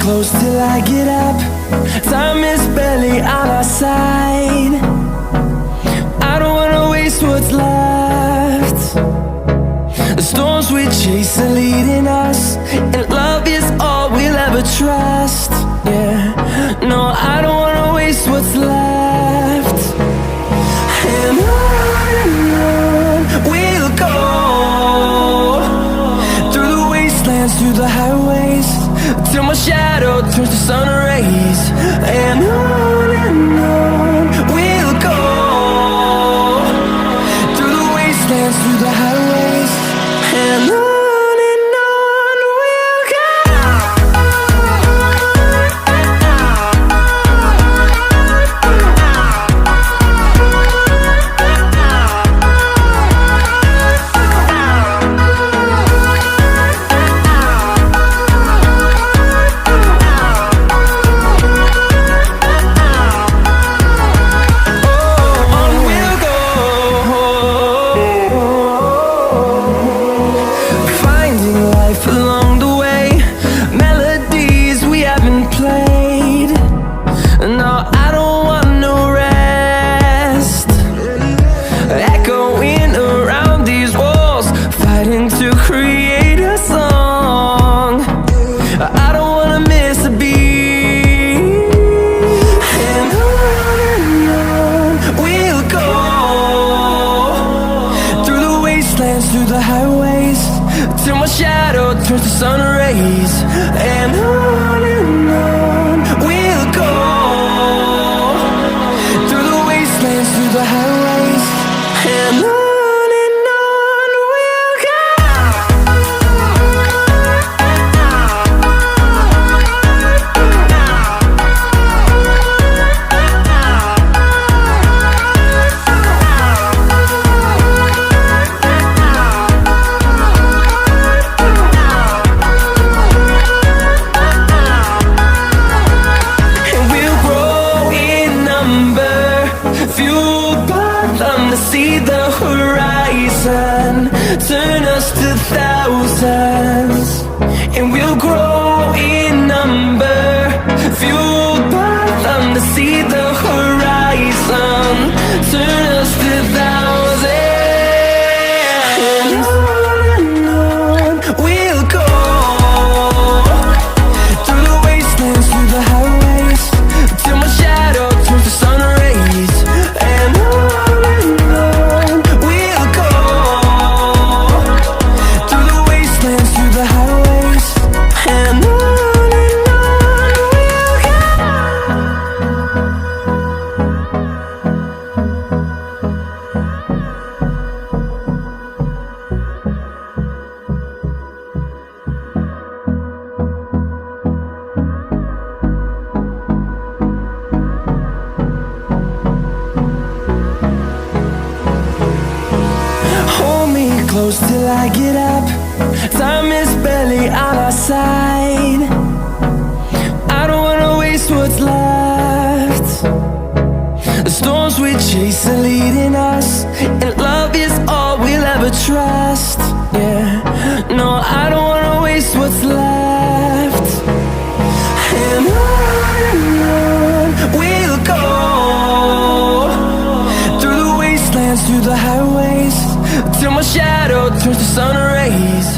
close till I get up. Time is barely on our side. I don't wanna waste what's left. The storms we chase are leading us, and love is all we'll ever trust. Yeah, no, I don't wanna waste what's left. And on we'll go, through the wastelands, through the highways, till my shadow turns to sun rays. And on we'll go, through the wastelands, through the highways, and on we'll go. Along the way, melodies we haven't played. No, I don't want no rest. Echoing around these walls, fighting to create a song. I don't wanna miss a beat. And on we'll go, through the wastelands, through the highways, till my shadow turns to sun rays. And on we'll go, through the wastelands, through the highways, and on we'll go. See the horizon, turn us to thousands, and we'll grow in number. Fueled by them to see the horizon, turn us to thousands, and on we'll go, through the wastelands, through the highways, till my shadow turns to sun rays. And close till I get up. Time is barely on our side. I don't wanna waste what's left. The storms we chase are leading us, and love is all we'll ever trust. Yeah, no, I don't wanna waste what's left. And on we'll go, through the wastelands, through the highways, till my shadow turns to sun rays.